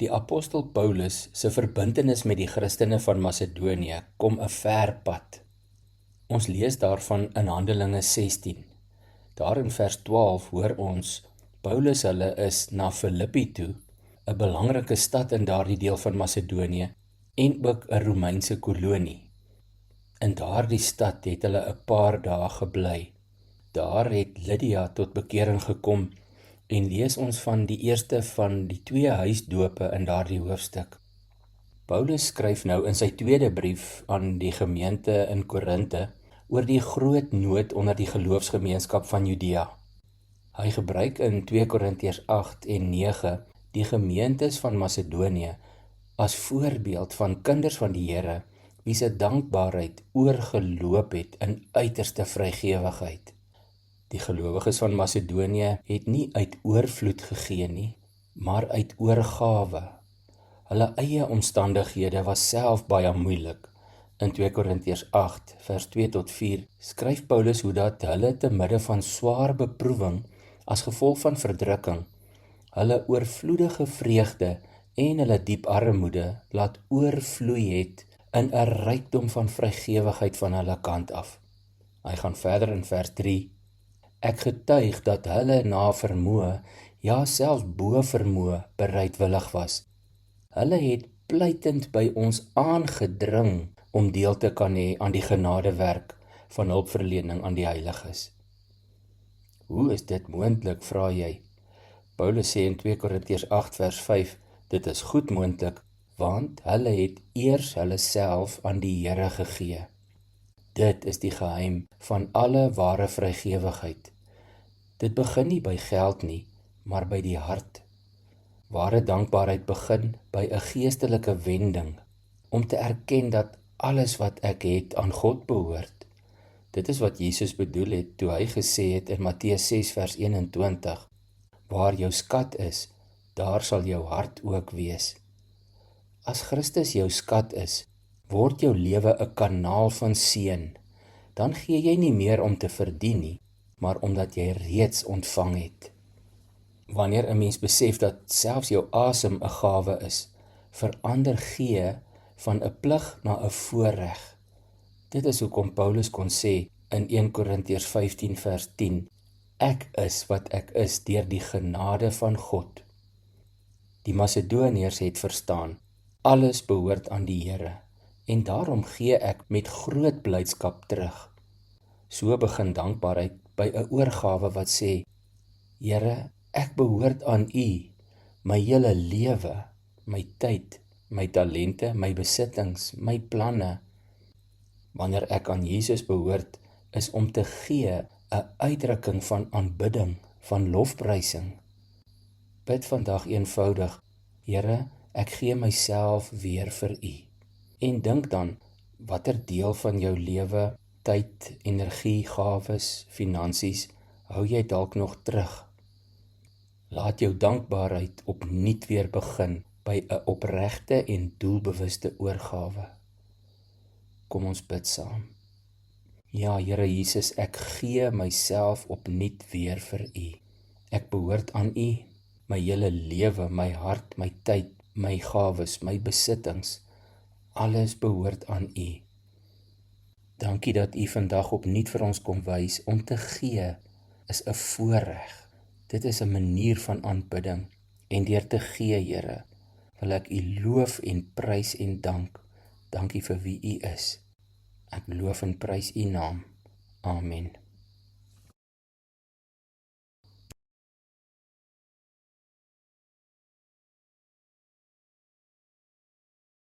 Die apostel Paulus se verbintenis met die Christene van Macedonië kom 'n ver pad. Ons lees daarvan in Handelinge 16. Daar in vers 12 hoor ons, Paulus hulle is na Filippi toe, 'n belangrike stad in daardie deel van Macedonië en ook 'n Romeinse kolonie. In daardie stad het hulle 'n paar dae gebly. Daar het Lydia tot bekering gekom en lees ons van die eerste van die 2 huisdope in daardie hoofstuk. Paulus skryf nou in sy tweede brief aan die gemeente in Korinthe oor die groot nood onder die geloofsgemeenskap van Judea. Hy gebruik in 2 Korintiërs 8 en 9 die gemeentes van Macedonië as voorbeeld van kinders van die Here wie se dankbaarheid oorgeloop het in uiterste vrygewigheid. Die gelowiges van Macedonië het nie uit oorvloed gegee nie, maar uit oorgawe. Hulle eie omstandighede was self baie moeilik. In 2 Korintiërs 8 vers 2 tot 4 skryf Paulus hoe dat hulle te midde van swaar beproewing as gevolg van verdrukking, hulle oorvloedige vreugde en hulle diep armoede laat oorvloei het in 'n rykdom van vrygewigheid van hulle kant af. Hy gaan verder in vers 3. Ek getuig dat hulle na vermoë, ja selfs bo vermoë, bereidwillig was. Hulle het pleitend by ons aangedring om deel te kan hê aan die genadewerk van hulpverlening aan die heiliges. Hoe is dit moontlik, vra jy? Paulus sê in 2 Korintiërs 8 vers 5, dit is goed moontlik, want hulle het eers hulle self aan die Here gegee. Dit is die geheim van alle ware vrygewigheid. Dit begin nie by geld nie, maar by die hart. Ware dankbaarheid begin by 'n geestelike wending, om te erken dat alles wat ek het aan God behoort. Dit is wat Jesus bedoel het toe hy gesê het in Matteus 6 vers 21, waar jou skat is, daar sal jou hart ook wees. As Christus jou skat is, word jou lewe 'n kanaal van seën. Dan gee jy nie meer om te verdien nie, maar omdat jy reeds ontvang het. Wanneer 'n mens besef dat selfs jou asem 'n gawe is, verander gee van 'n plig na 'n voorreg. Dit is hoekom Paulus kon sê in 1 Korintiërs 15 vers 10, ek is wat ek is deur die genade van God. Die Macedoniërs het verstaan, alles behoort aan die Here, en daarom gee ek met groot blydskap terug. So begin dankbaarheid by 'n oorgawe wat sê, Here, ek behoort aan U, my hele lewe, my tyd, my talente, my besittings, my planne. Wanneer ek aan Jesus behoort, is om te gee 'n uitdrukking van aanbidding, van lofprysing. Bid vandag eenvoudig, Here, ek gee myself weer vir U. En dink dan, watter deel van jou lewe, tyd, energie, gawes, finansies, hou jy dalk nog terug? Laat jou dankbaarheid opnuut weer begin by 'n opregte en doelbewuste oorgawe. Kom ons bid saam. Ja, Here Jesus, ek gee myself opnuut weer vir U. Ek behoort aan U, my hele lewe, my hart, my tyd, my gawes, my besittings, alles behoort aan U. Dankie dat U vandag opnuut vir ons kom wys, om te gee is 'n voorreg. Dit is 'n manier van aanbidding, en deur te gee, Here, wil ek U loof en prys en dank. Dankie vir wie U is. Ek loof en prys U naam. Amen.